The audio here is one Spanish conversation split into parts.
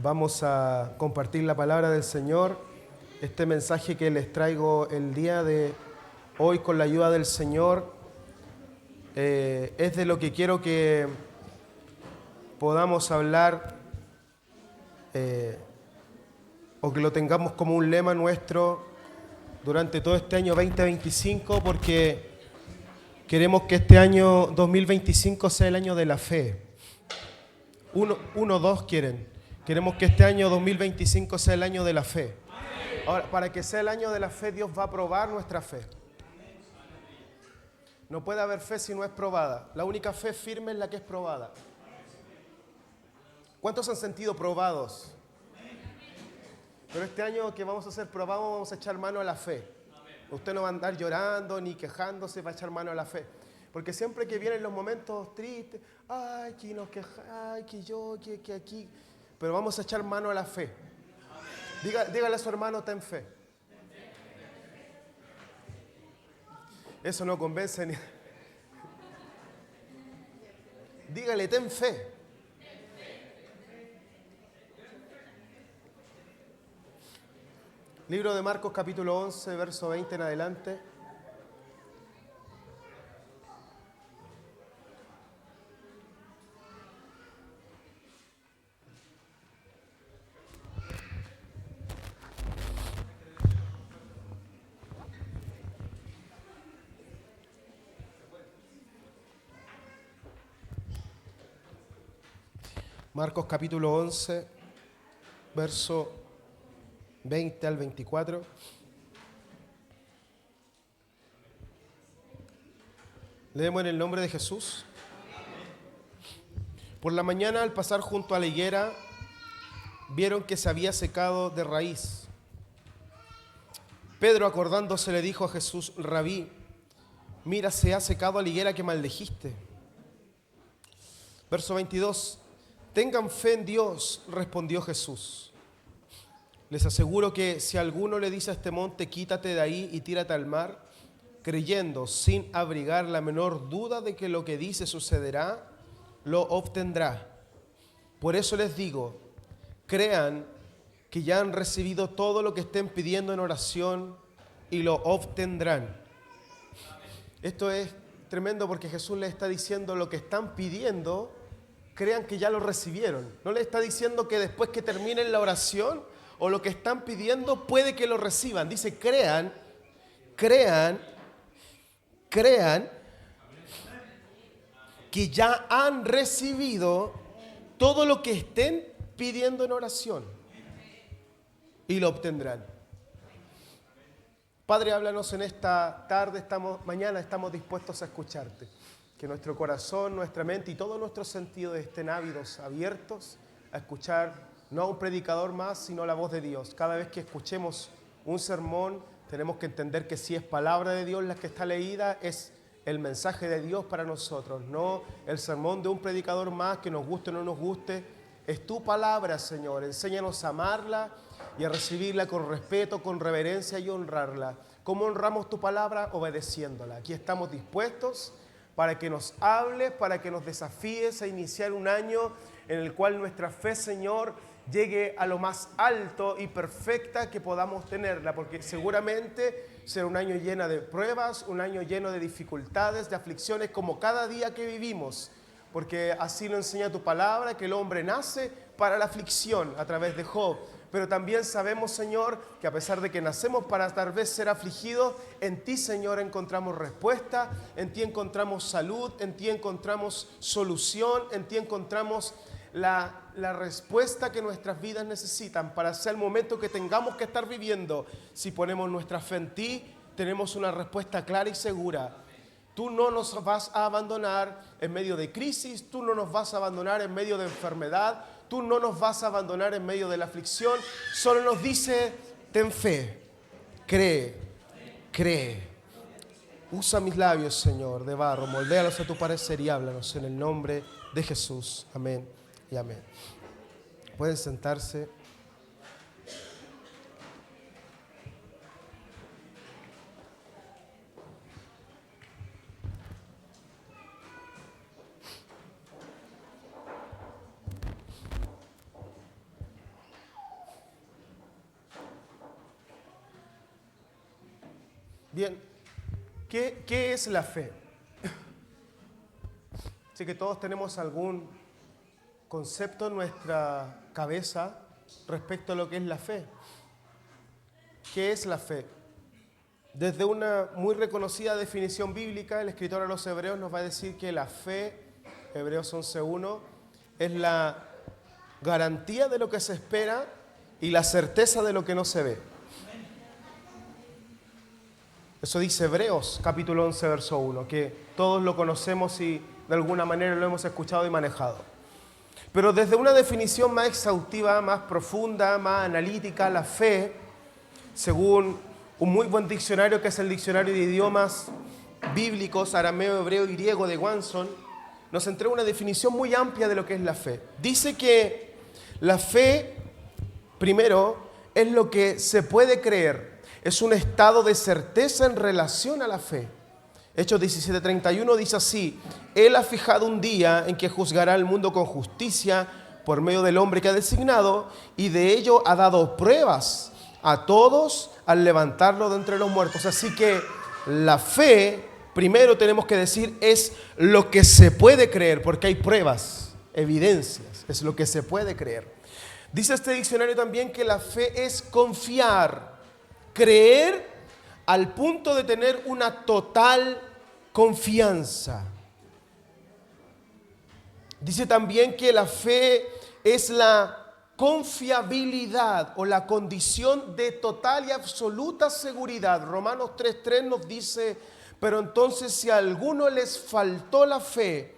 Vamos a compartir la palabra del Señor. Este mensaje que les traigo el día de hoy con la ayuda del Señor es de lo que quiero que podamos hablar o que lo tengamos como un lema nuestro durante todo este año 2025, porque queremos que este año 2025 sea el año de la fe. Dos quieren. Queremos que este año 2025 sea el año de la fe. Ahora, para que sea el año de la fe, Dios va a probar nuestra fe. No puede haber fe si no es probada. La única fe firme es la que es probada. ¿Cuántos han sentido probados? Pero este año que vamos a ser probados, vamos a echar mano a la fe. Usted no va a andar llorando ni quejándose, va a echar mano a la fe. Porque siempre que vienen los momentos tristes, ay, que nos queja, ay, que yo, que aquí. Pero vamos a echar mano a la fe. Dígale a su hermano, ten fe. Eso no convence ni. Dígale, ten fe. Libro de Marcos capítulo 11, verso 20 en adelante. Marcos capítulo 11, verso 20 al 24. Leemos en el nombre de Jesús. Por la mañana, al pasar junto a la higuera, vieron que se había secado de raíz. Pedro, acordándose, le dijo a Jesús: Rabí, mira, se ha secado la higuera que maldijiste. Verso 22. Tengan fe en Dios, respondió Jesús. Les aseguro que si alguno le dice a este monte, quítate de ahí y tírate al mar, creyendo sin abrigar la menor duda de que lo que dice sucederá, lo obtendrá. Por eso les digo, crean que ya han recibido todo lo que estén pidiendo en oración y lo obtendrán. Esto es tremendo porque Jesús les está diciendo lo que están pidiendo. Crean que ya lo recibieron. No le está diciendo que después que terminen la oración o lo que están pidiendo puede que lo reciban. Dice, crean que ya han recibido todo lo que estén pidiendo en oración y lo obtendrán. Padre, háblanos en esta tarde, mañana estamos dispuestos a escucharte. Que nuestro corazón, nuestra mente y todos nuestros sentidos estén ávidos, abiertos a escuchar no a un predicador más, sino la voz de Dios. Cada vez que escuchemos un sermón, tenemos que entender que si es palabra de Dios la que está leída, es el mensaje de Dios para nosotros, no el sermón de un predicador más, que nos guste o no nos guste. Es tu palabra, Señor. Enséñanos a amarla y a recibirla con respeto, con reverencia y honrarla. ¿Cómo honramos tu palabra? Obedeciéndola. Aquí estamos dispuestos para que nos hables, para que nos desafíes a iniciar un año en el cual nuestra fe, Señor, llegue a lo más alto y perfecta que podamos tenerla, porque seguramente será un año lleno de pruebas, un año lleno de dificultades, de aflicciones, como cada día que vivimos, porque así lo enseña tu palabra, que el hombre nace para la aflicción a través de Job. Pero también sabemos, Señor, que a pesar de que nacemos para tal vez ser afligidos, en ti, Señor, encontramos respuesta, en ti encontramos salud, en ti encontramos solución, en ti encontramos la respuesta que nuestras vidas necesitan para ser el momento que tengamos que estar viviendo. Si ponemos nuestra fe en ti, tenemos una respuesta clara y segura. Tú no nos vas a abandonar en medio de crisis, tú no nos vas a abandonar en medio de enfermedad, tú no nos vas a abandonar en medio de la aflicción. Solo nos dice, ten fe, cree. Usa mis labios, Señor, de barro, moldéalos a tu parecer y háblanos en el nombre de Jesús. Amén y amén. Pueden sentarse. Bien, ¿qué es la fe? Sé que todos tenemos algún concepto en nuestra cabeza respecto a lo que es la fe. ¿Qué es la fe? Desde una muy reconocida definición bíblica, el escritor a los Hebreos nos va a decir que la fe, Hebreos 11:1, es la garantía de lo que se espera y la certeza de lo que no se ve. Eso dice Hebreos capítulo 11, verso 1, que todos lo conocemos y de alguna manera lo hemos escuchado y manejado. Pero desde una definición más exhaustiva, más profunda, más analítica, la fe, según un muy buen diccionario que es el Diccionario de Idiomas Bíblicos, Arameo, Hebreo y Griego de Wanson, nos entrega una definición muy amplia de lo que es la fe. Dice que la fe, primero, es lo que se puede creer. Es un estado de certeza en relación a la fe. Hechos 17:31 dice así: Él ha fijado un día en que juzgará al mundo con justicia por medio del hombre que ha designado, y de ello ha dado pruebas a todos al levantarlo de entre los muertos. Así que la fe, primero tenemos que decir, es lo que se puede creer, porque hay pruebas, evidencias, es lo que se puede creer. Dice este diccionario también que la fe es confiar, creer al punto de tener una total confianza. Dice también que la fe es la confiabilidad o la condición de total y absoluta seguridad. Romanos 3:3 nos dice: pero entonces si a alguno les faltó la fe,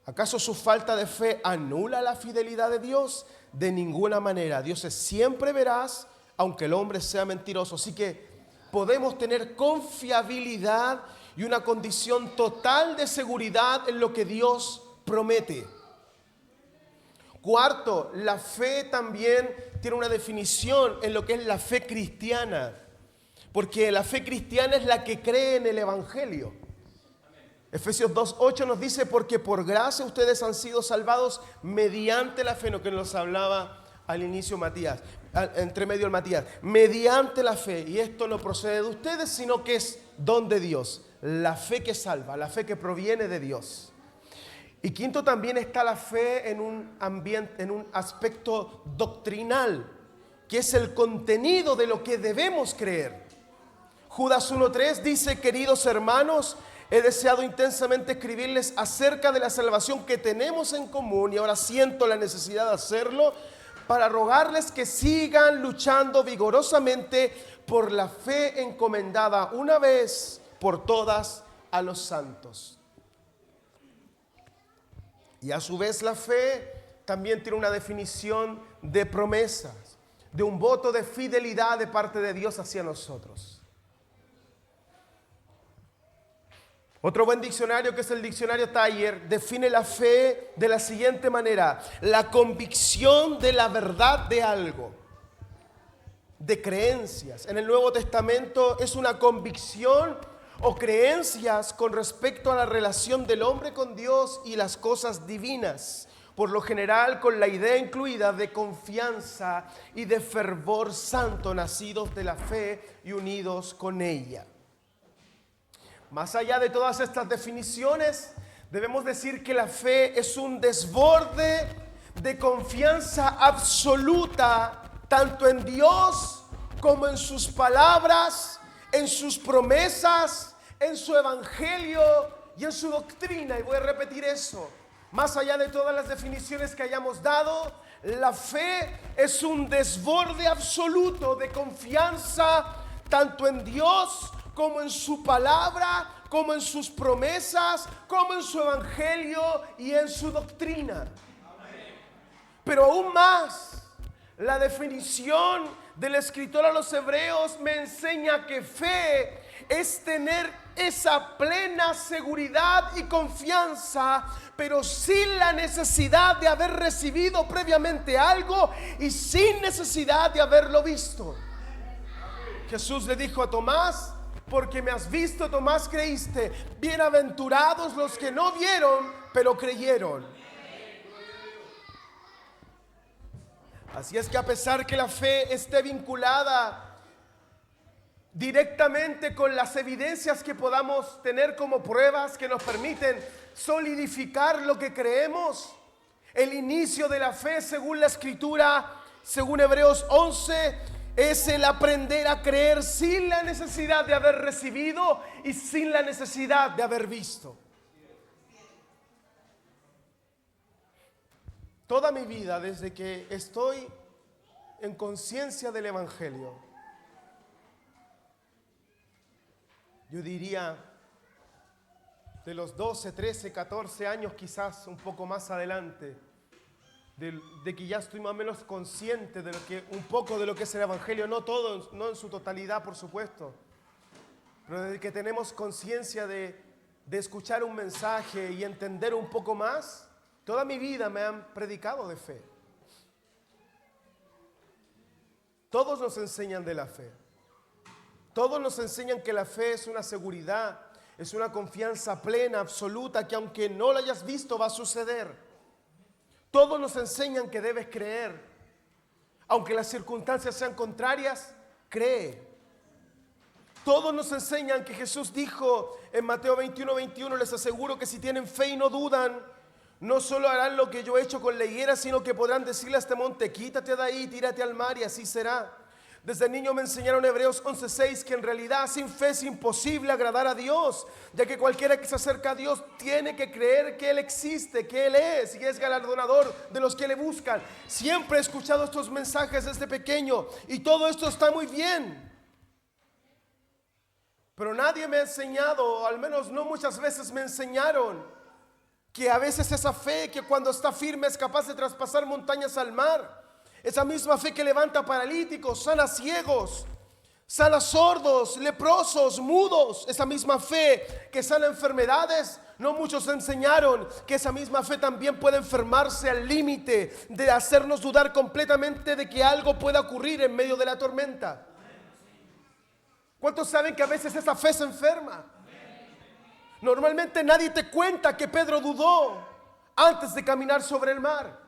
¿acaso su falta de fe anula la fidelidad de Dios? De ninguna manera. Dios es siempre veraz, aunque el hombre sea mentiroso. Así que podemos tener confiabilidad y una condición total de seguridad en lo que Dios promete. Cuarto, la fe también tiene una definición en lo que es la fe cristiana, porque la fe cristiana es la que cree en el Evangelio. Efesios 2:8 nos dice: porque por gracia ustedes han sido salvados mediante la fe, lo que nos hablaba al inicio Matías, entre medio el Matías, mediante la fe, y esto no procede de ustedes, sino que es don de Dios, la fe que salva, la fe que proviene de Dios. Y quinto, también está la fe en un ambiente, en un aspecto doctrinal, que es el contenido de lo que debemos creer. Judas 1:3 dice: queridos hermanos, he deseado intensamente escribirles acerca de la salvación que tenemos en común, y ahora siento la necesidad de hacerlo para rogarles que sigan luchando vigorosamente por la fe encomendada una vez por todas a los santos. Y a su vez la fe también tiene una definición de promesas, de un voto de fidelidad de parte de Dios hacia nosotros. Otro buen diccionario, que es el diccionario Thayer, define la fe de la siguiente manera: la convicción de la verdad de algo, de creencias. En el Nuevo Testamento es una convicción o creencias con respecto a la relación del hombre con Dios y las cosas divinas, por lo general con la idea incluida de confianza y de fervor santo, nacidos de la fe y unidos con ella. Más allá de todas estas definiciones, debemos decir que la fe es un desborde de confianza absoluta, tanto en Dios como en sus palabras, en sus promesas, en su evangelio y en su doctrina. Y voy a repetir eso. Más allá de todas las definiciones que hayamos dado, la fe es un desborde absoluto de confianza, tanto en Dios como en su palabra, como en sus promesas, como en su evangelio y en su doctrina. Pero aún más, la definición del escritor a los Hebreos me enseña que fe es tener esa plena seguridad y confianza, pero sin la necesidad de haber recibido previamente algo y sin necesidad de haberlo visto. Jesús le dijo a Tomás: porque me has visto, Tomás, creíste. Bienaventurados los que no vieron, pero creyeron. Así es que a pesar que la fe esté vinculada directamente con las evidencias que podamos tener como pruebas que nos permiten solidificar lo que creemos. El inicio de la fe, según la Escritura, según Hebreos 11, es el aprender a creer sin la necesidad de haber recibido y sin la necesidad de haber visto. Toda mi vida, desde que estoy en conciencia del Evangelio, yo diría de los 12, 13, 14 años, quizás un poco más adelante, de que ya estoy más o menos consciente de lo que, un poco de lo que es el Evangelio, no todo, no en su totalidad, por supuesto, pero desde que tenemos conciencia de escuchar un mensaje y entender un poco más, toda mi vida me han predicado de fe. Todos nos enseñan de la fe. Todos nos enseñan que la fe es una seguridad, es una confianza plena, absoluta, que aunque no lo hayas visto va a suceder. Todos nos enseñan que debes creer. Aunque las circunstancias sean contrarias, cree. Todos nos enseñan que Jesús dijo en Mateo 21, 21, les aseguro que si tienen fe y no dudan, no solo harán lo que yo he hecho con la higuera, sino que podrán decirle a este monte, quítate de ahí, tírate al mar, y así será. Desde niño me enseñaron Hebreos 11:6 que en realidad sin fe es imposible agradar a Dios, ya que cualquiera que se acerca a Dios tiene que creer que Él existe, que Él es y es galardonador de los que le buscan. Siempre he escuchado estos mensajes desde pequeño y todo esto está muy bien. Pero nadie me ha enseñado, o al menos no muchas veces me enseñaron, que a veces esa fe que cuando está firme es capaz de traspasar montañas al mar. Esa misma fe que levanta paralíticos, sana ciegos, sana sordos, leprosos, mudos. Esa misma fe que sana enfermedades. No muchos enseñaron que esa misma fe también puede enfermarse al límite de hacernos dudar completamente de que algo pueda ocurrir en medio de la tormenta. ¿Cuántos saben que a veces esa fe se enferma? Normalmente nadie te cuenta que Pedro dudó antes de caminar sobre el mar.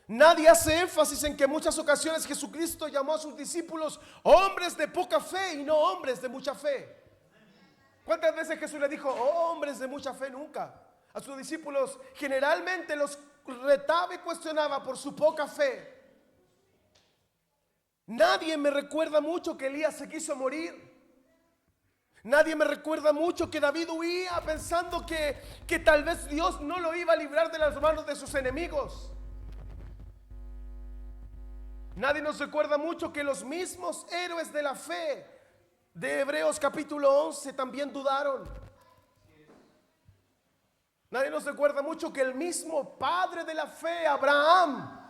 Nadie hace énfasis en que en muchas ocasiones Jesucristo llamó a sus discípulos hombres de poca fe y no hombres de mucha fe. ¿Cuántas veces Jesús le dijo hombres de mucha fe? Nunca. A sus discípulos generalmente los retaba y cuestionaba por su poca fe. Nadie me recuerda mucho que Elías se quiso morir. Nadie me recuerda mucho que David huía pensando que tal vez Dios no lo iba a librar de las manos de sus enemigos. Nadie nos recuerda mucho que los mismos héroes de la fe de Hebreos capítulo 11 también dudaron. Nadie nos recuerda mucho que el mismo padre de la fe, Abraham,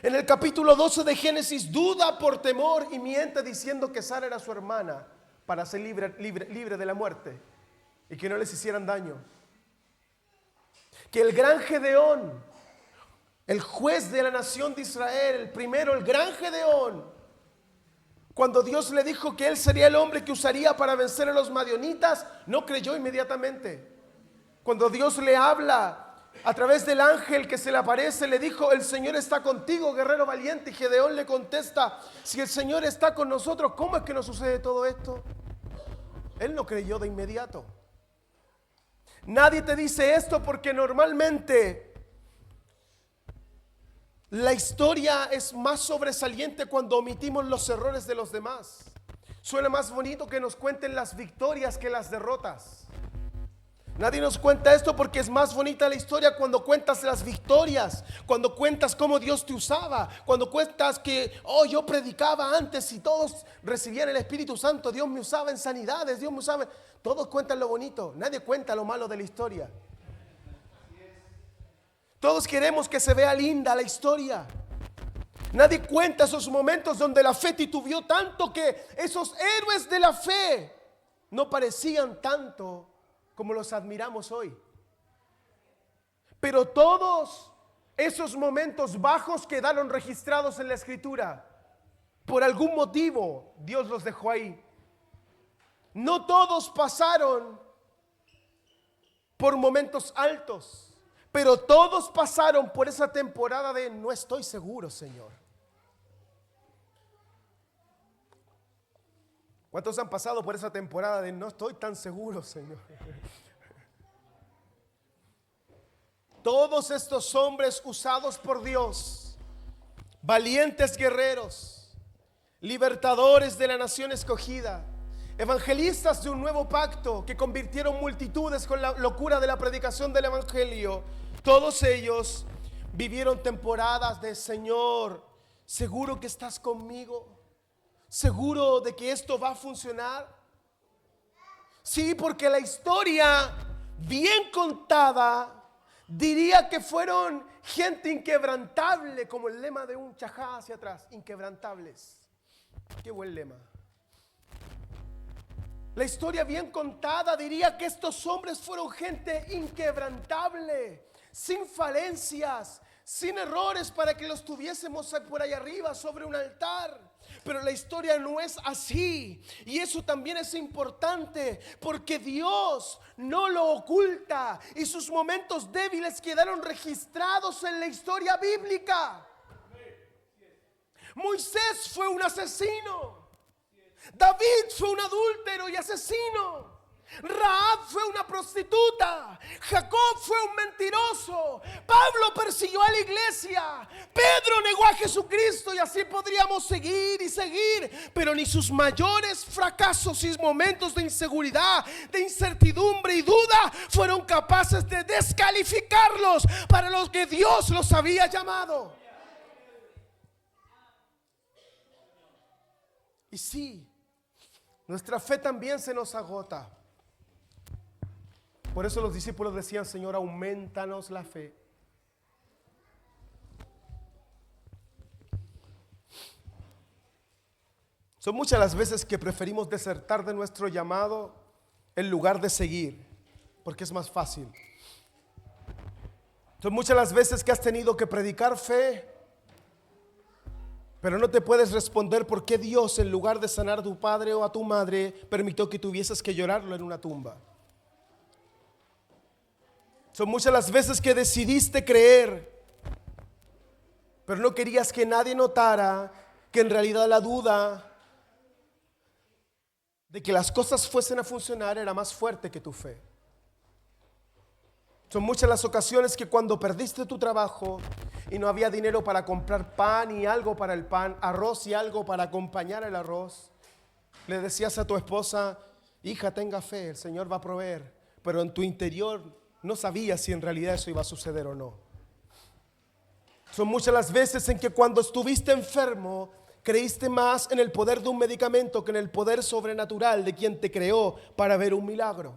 en el capítulo 12 de Génesis, duda por temor y miente diciendo que Sara era su hermana para ser libre de la muerte y que no les hicieran daño. Que el gran Gedeón, el juez de la nación de Israel, el primero, el gran Gedeón, cuando Dios le dijo que él sería el hombre que usaría para vencer a los madianitas, no creyó inmediatamente. Cuando Dios le habla a través del ángel que se le aparece, le dijo, el Señor está contigo, guerrero valiente. Y Gedeón le contesta, si el Señor está con nosotros, ¿cómo es que nos sucede todo esto? Él no creyó de inmediato. Nadie te dice esto porque normalmente la historia es más sobresaliente cuando omitimos los errores de los demás. Suena más bonito que nos cuenten las victorias que las derrotas. Nadie nos cuenta esto porque es más bonita la historia cuando cuentas las victorias, cuando cuentas cómo Dios te usaba, cuando cuentas que, yo predicaba antes y todos recibían el Espíritu Santo, Dios me usaba en sanidades, Dios me usaba. Todos cuentan lo bonito, nadie cuenta lo malo de la historia. Todos queremos que se vea linda la historia. Nadie cuenta esos momentos donde la fe titubeó tanto que esos héroes de la fe no parecían tanto como los admiramos hoy. Pero todos esos momentos bajos quedaron registrados en la Escritura. Por algún motivo Dios los dejó ahí. No todos pasaron por momentos altos. Pero todos pasaron por esa temporada de no estoy seguro, Señor. ¿Cuántos han pasado por esa temporada de no estoy tan seguro, Señor? Todos estos hombres usados por Dios, valientes guerreros, libertadores de la nación escogida, evangelistas de un nuevo pacto que convirtieron multitudes con la locura de la predicación del evangelio, todos ellos vivieron temporadas de Señor, ¿seguro que estás conmigo? ¿Seguro de que esto va a funcionar? Sí, porque la historia bien contada diría que fueron gente inquebrantable, como el lema de un chajá hacia atrás, inquebrantables. Qué buen lema. La historia bien contada diría que estos hombres fueron gente inquebrantable, sin falencias, sin errores para que los tuviésemos por ahí arriba sobre un altar. Pero la historia no es así, y eso también es importante porque Dios no lo oculta y sus momentos débiles quedaron registrados en la historia bíblica. Moisés fue un asesino, David fue un adúltero y asesino, Rahab fue una prostituta, Jacob fue un mentiroso, Pablo persiguió a la iglesia, Pedro negó a Jesucristo, y así podríamos seguir y seguir. Pero ni sus mayores fracasos y momentos de inseguridad, de incertidumbre y duda fueron capaces de descalificarlos para los que Dios los había llamado. Y sí, nuestra fe también se nos agota. Por eso los discípulos decían: Señor, aumentanos la fe. Son muchas las veces que preferimos desertar de nuestro llamado en lugar de seguir, porque es más fácil. Son muchas las veces que has tenido que predicar fe, pero no te puedes responder por qué Dios, en lugar de sanar a tu padre o a tu madre, permitió que tuvieses que llorarlo en una tumba. Son muchas las veces que decidiste creer, pero no querías que nadie notara que en realidad la duda de que las cosas fuesen a funcionar era más fuerte que tu fe. Son muchas las ocasiones que cuando perdiste tu trabajo y no había dinero para comprar pan y algo para el pan, arroz y algo para acompañar el arroz, le decías a tu esposa: hija, tenga fe, el Señor va a proveer. Pero en tu interior no sabías si en realidad eso iba a suceder o no. Son muchas las veces en que cuando estuviste enfermo creíste más en el poder de un medicamento que en el poder sobrenatural de quien te creó para ver un milagro.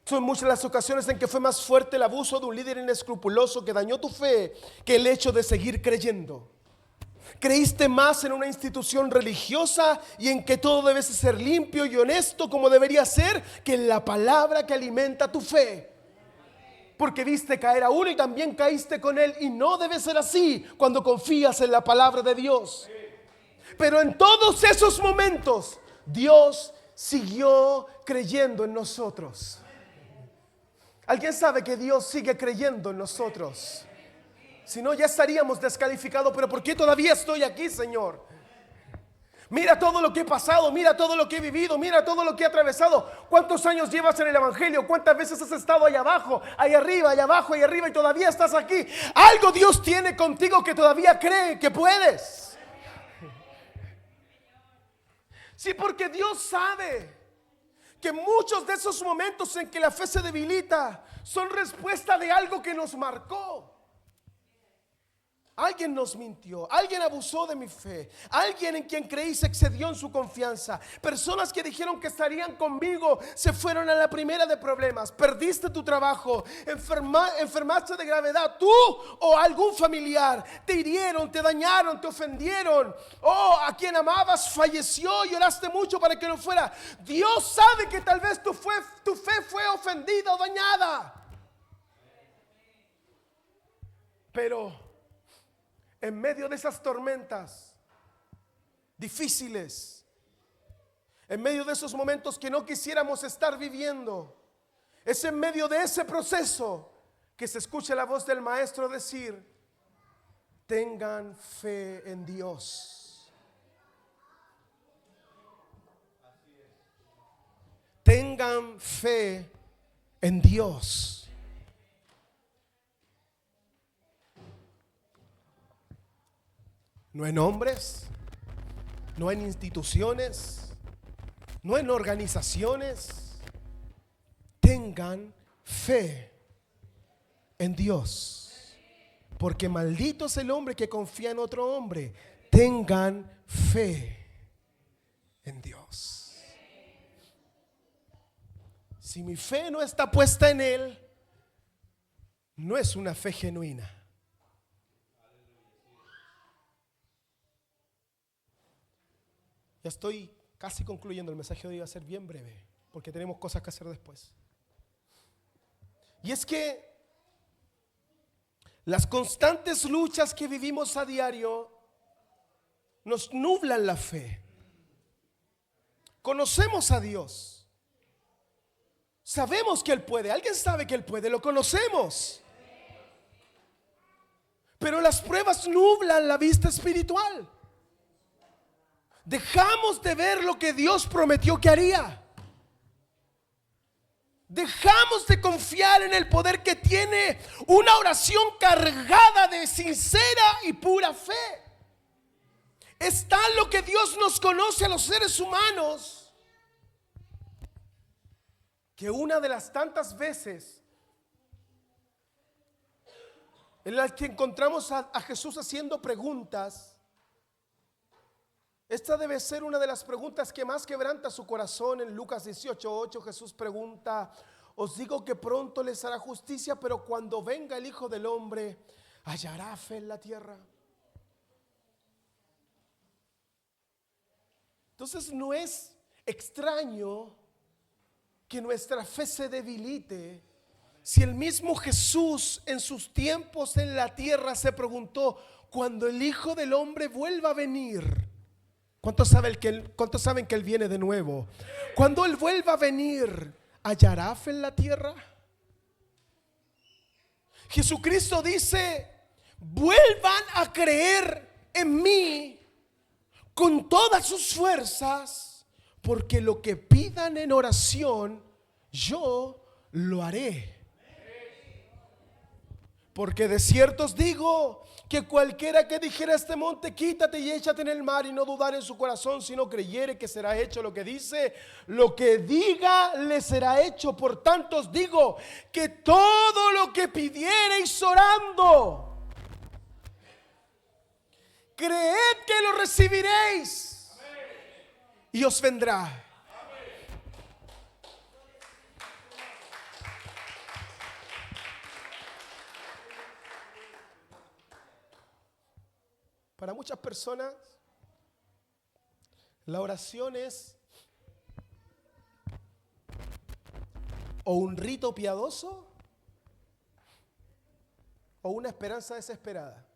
Son muchas las ocasiones en que fue más fuerte el abuso de un líder inescrupuloso que dañó tu fe que el hecho de seguir creyendo. Creíste más en una institución religiosa y en que todo debe ser limpio y honesto como debería ser, que en la palabra que alimenta tu fe. Porque viste caer a uno y también caíste con él, y no debe ser así cuando confías en la palabra de Dios. Pero en todos esos momentos Dios siguió creyendo en nosotros. ¿Alguien sabe que Dios sigue creyendo en nosotros? Si no, ya estaríamos descalificados. Pero ¿por qué todavía estoy aquí, Señor? Mira todo lo que he pasado, mira todo lo que he vivido, mira todo lo que he atravesado. ¿Cuántos años llevas en el evangelio? ¿Cuántas veces has estado allá abajo, allá arriba, allá abajo, allá arriba, y todavía estás aquí? Algo Dios tiene contigo que todavía cree que puedes. Sí, porque Dios sabe que muchos de esos momentos en que la fe se debilita son respuesta de algo que nos marcó. Alguien nos mintió, alguien abusó de mi fe, alguien en quien creí se excedió en su confianza. Personas que dijeron que estarían conmigo se fueron a la primera de problemas. Perdiste tu trabajo, enfermaste de gravedad, tú o algún familiar. Te hirieron, te dañaron, te ofendieron. A quien amabas falleció y oraste mucho para que no fuera. Dios sabe que tal vez tu fe fue ofendida o dañada. Pero en medio de esas tormentas difíciles, en medio de esos momentos que no quisiéramos estar viviendo, es en medio de ese proceso que se escucha la voz del Maestro decir: tengan fe en Dios. tengan fe en Dios. No en hombres, no en instituciones, no en organizaciones. Tengan fe en Dios. Porque maldito es el hombre que confía en otro hombre. Tengan fe en Dios. Si mi fe no está puesta en Él, no es una fe genuina. Ya estoy casi concluyendo. El mensaje de hoy va a ser bien breve, porque tenemos cosas que hacer después. Y es que las constantes luchas que vivimos a diario nos nublan la fe. Conocemos a Dios. Sabemos que Él puede. Alguien sabe que Él puede, lo conocemos. Pero las pruebas nublan la vista espiritual. Dejamos de ver lo que Dios prometió que haría. Dejamos de confiar en el poder que tiene una oración cargada de sincera y pura fe. Es tal lo que Dios nos conoce a los seres humanos, que una de las tantas veces en las que encontramos a Jesús haciendo preguntas, esta debe ser una de las preguntas que más quebranta su corazón. En Lucas 18:8 Jesús pregunta: os digo que pronto les hará justicia, pero cuando venga el Hijo del Hombre, ¿hallará fe en la tierra? Entonces no es extraño que nuestra fe se debilite si el mismo Jesús en sus tiempos en la tierra se preguntó: cuando el Hijo del Hombre vuelva a venir, ¿cuántos saben que Él viene de nuevo? Cuando Él vuelva a venir, ¿hallará fe en la tierra? Jesucristo dice: vuelvan a creer en mí con todas sus fuerzas, porque lo que pidan en oración, yo lo haré. Porque de cierto os digo que cualquiera que dijera a este monte: quítate y échate en el mar, y no dudar en su corazón, sino creyere que será hecho lo que dice, lo que diga le será hecho. Por tanto os digo que todo lo que pidiereis orando, creed que lo recibiréis y os vendrá. Para muchas personas, la oración es o un rito piadoso o una esperanza desesperada.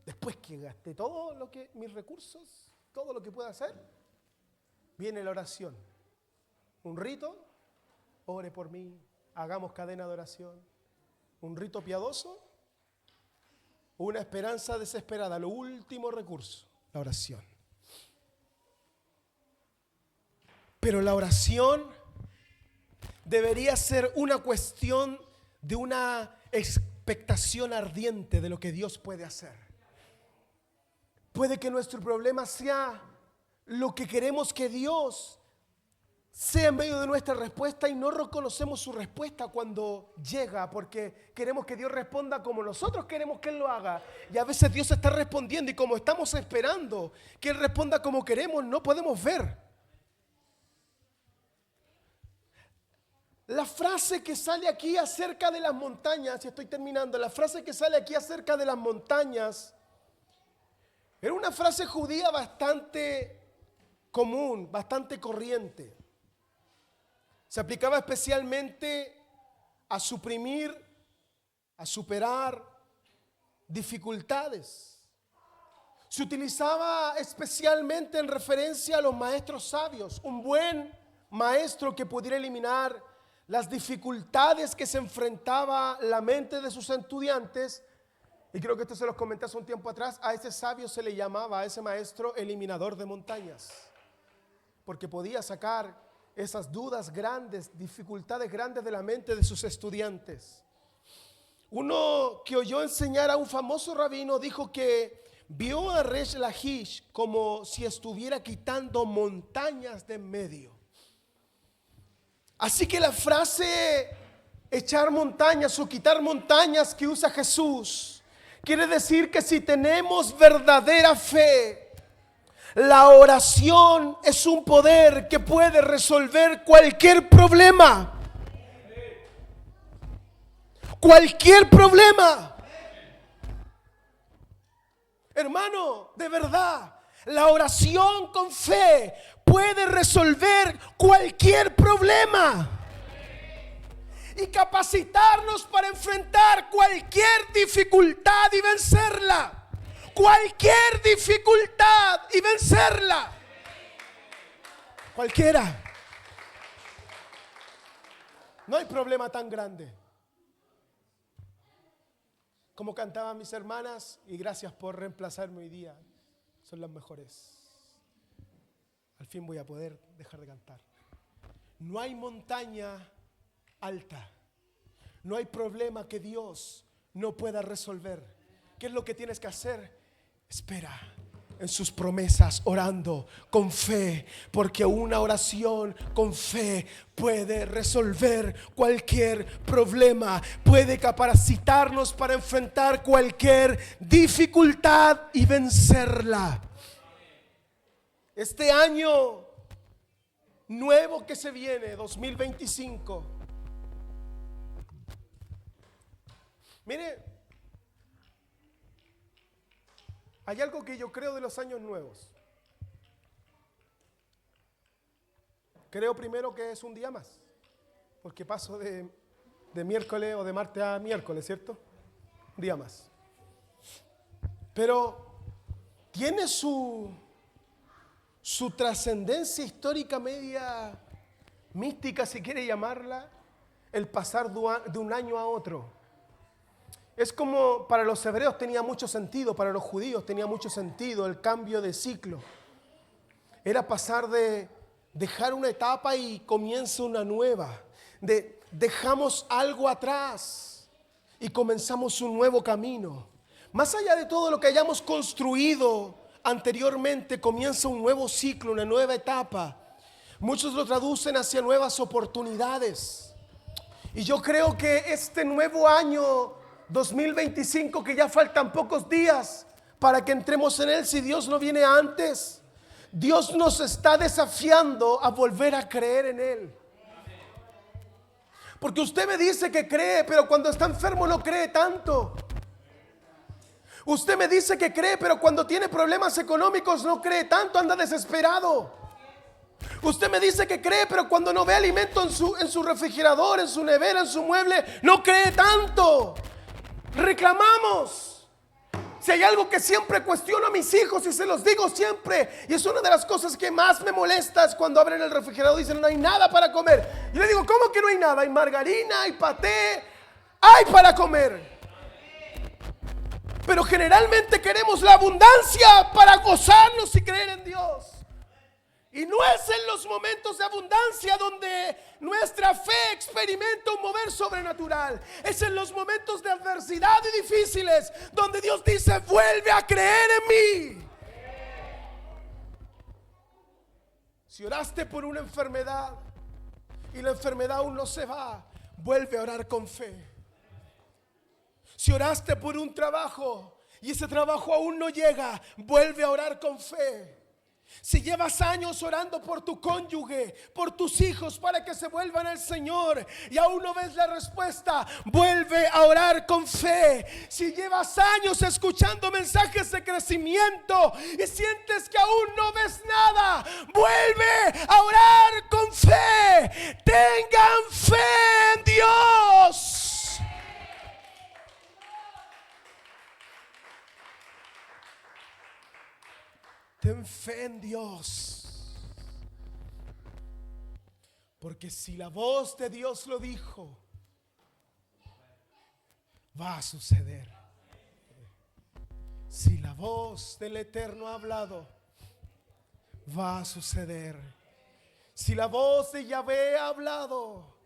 Después que gasté todo lo que mis recursos, todo lo que pueda hacer, viene la oración. Un rito, ore por mí, hagamos cadena de oración. Un rito piadoso, una esperanza desesperada, lo último recurso, la oración. Pero la oración debería ser una cuestión de una expectación ardiente de lo que Dios puede hacer. Puede que nuestro problema sea lo que queremos que Dios sea en medio de nuestra respuesta, y no reconocemos su respuesta cuando llega, porque queremos que Dios responda como nosotros queremos que Él lo haga. Y a veces Dios está respondiendo, y como estamos esperando que Él responda como queremos, no podemos ver. La frase que sale aquí acerca de las montañas, y estoy terminando, la frase que sale aquí acerca de las montañas era una frase judía bastante común, bastante corriente. Se aplicaba especialmente a suprimir, a superar dificultades. Se utilizaba especialmente en referencia a los maestros sabios. Un buen maestro que pudiera eliminar las dificultades que se enfrentaba la mente de sus estudiantes. Y creo que esto se los comenté hace un tiempo atrás. A ese sabio se le llamaba, a ese maestro, eliminador de montañas, porque podía sacar esas dudas grandes, dificultades grandes de la mente de sus estudiantes. Uno que oyó enseñar a un famoso rabino dijo que vio a Resh Lakish como si estuviera quitando montañas de en medio. Así que la frase echar montañas o quitar montañas que usa Jesús quiere decir que si tenemos verdadera fe, la oración es un poder que puede resolver cualquier problema. Cualquier problema. Hermano, de verdad, la oración con fe puede resolver cualquier problema y capacitarnos para enfrentar cualquier dificultad y vencerla. Cualquier dificultad y vencerla. Cualquiera. No hay problema tan grande. Como cantaban mis hermanas, y gracias por reemplazarme hoy día, son las mejores. Al fin voy a poder dejar de cantar. No hay montaña alta, no hay problema que Dios no pueda resolver. ¿Qué es lo que tienes que hacer? Espera en sus promesas, orando con fe, porque una oración con fe puede resolver cualquier problema, puede capacitarnos para enfrentar cualquier dificultad y vencerla. Este año nuevo que se viene, 2025, mire, hay algo que yo creo de los años nuevos. Creo primero que es un día más, porque paso de miércoles o de martes a miércoles, ¿cierto? Un día más. Pero tiene su trascendencia histórica media mística, si quiere llamarla, el pasar de un año a otro. Es como para los hebreos tenía mucho sentido, para los judíos tenía mucho sentido el cambio de ciclo. Era pasar de dejar una etapa y comienza una nueva. Dejamos algo atrás y comenzamos un nuevo camino. Más allá de todo lo que hayamos construido anteriormente, comienza un nuevo ciclo, una nueva etapa. Muchos lo traducen hacia nuevas oportunidades. Y yo creo que este nuevo año 2025, que ya faltan pocos días para que entremos en él, si Dios no viene antes, Dios nos está desafiando a volver a creer en él. Porque usted me dice que cree, pero cuando está enfermo no cree tanto. Usted me dice que cree, pero cuando tiene problemas económicos no cree tanto, anda desesperado. Usted me dice que cree, pero cuando no ve alimento en su refrigerador, en su nevera, en su mueble, no cree tanto. Reclamamos. Si hay algo que siempre cuestiono a mis hijos y se los digo siempre, y es una de las cosas que más me molesta, es cuando abren el refrigerador y dicen no hay nada para comer. Yo le digo, ¿cómo que no hay nada? Hay margarina, hay paté, hay para comer. Pero generalmente queremos la abundancia para gozarnos y creer en Dios. Y no es en los momentos de abundancia donde nuestra fe experimenta un mover sobrenatural. Es en los momentos de adversidad y difíciles donde Dios dice, vuelve a creer en mí. Si oraste por una enfermedad y la enfermedad aún no se va, vuelve a orar con fe. Si oraste por un trabajo y ese trabajo aún no llega, vuelve a orar con fe. Si llevas años orando por tu cónyuge, por tus hijos para que se vuelvan al Señor y aún no ves la respuesta, vuelve a orar con fe. Si llevas años escuchando mensajes de crecimiento y sientes que aún no ves nada, vuelve a orar con fe. Tengan fe en Dios. Ten fe en Dios, porque si la voz de Dios lo dijo, va a suceder. Si la voz del Eterno ha hablado, va a suceder. Si la voz de Yahvé ha hablado,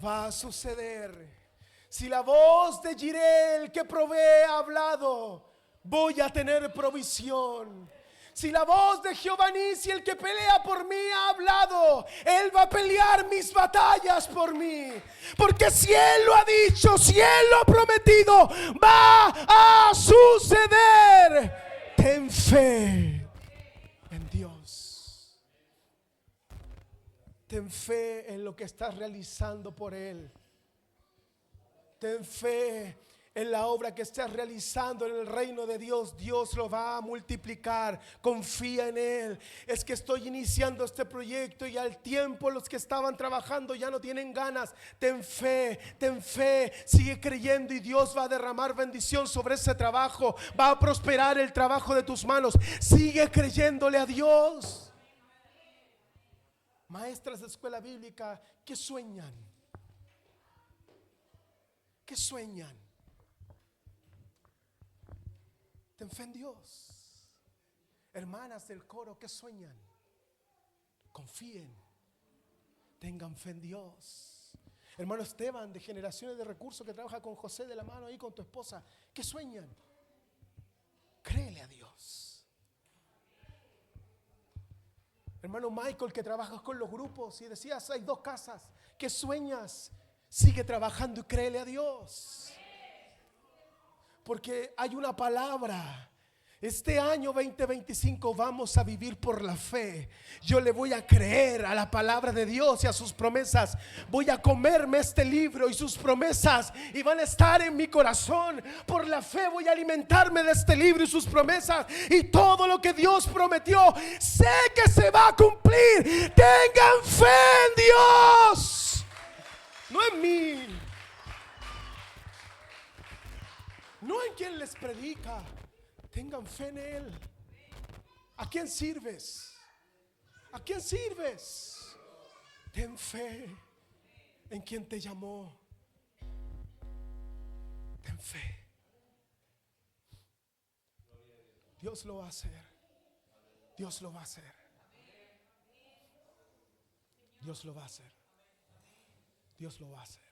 va a suceder. Si la voz de Jireh, el que provee, ha hablado, voy a tener provisión. Si la voz de Jehová Nisi, el que pelea por mí, ha hablado, Él va a pelear mis batallas por mí. Porque si Él lo ha dicho, si Él lo ha prometido, va a suceder. Ten fe en Dios. Ten fe en lo que estás realizando por Él. Ten fe en la obra que estás realizando en el reino de Dios. Dios lo va a multiplicar. Confía en Él. Es que estoy iniciando este proyecto y al tiempo los que estaban trabajando ya no tienen ganas. Ten fe, sigue creyendo y Dios va a derramar bendición sobre ese trabajo. Va a prosperar el trabajo de tus manos. Sigue creyéndole a Dios. Maestras de escuela bíblica, ¿qué sueñan? ¿Qué sueñan? Ten fe en Dios. Hermanas del coro, ¿qué sueñan? Confíen. Tengan fe en Dios. Hermano Esteban, de Generaciones de Recursos, que trabaja con José de la mano ahí con tu esposa, ¿qué sueñan? Créele a Dios. Hermano Michael, que trabajas con los grupos y decías, hay 2 casas, ¿qué sueñas? Sigue trabajando y créele a Dios. Porque hay una palabra. Este año 2025 vamos a vivir por la fe. Yo le voy a creer a la palabra de Dios y a sus promesas. Voy a comerme este libro y sus promesas y van a estar en mi corazón. Por la fe voy a alimentarme de este libro y sus promesas. Y todo lo que Dios prometió, sé que se va a cumplir. Tengan fe en Dios, no en mí, no en quien les predica. Tengan fe en Él. ¿A quién sirves? ¿A quién sirves? Ten fe en quien te llamó. Ten fe. Dios lo va a hacer. Dios lo va a hacer. Dios lo va a hacer. Dios lo va a hacer.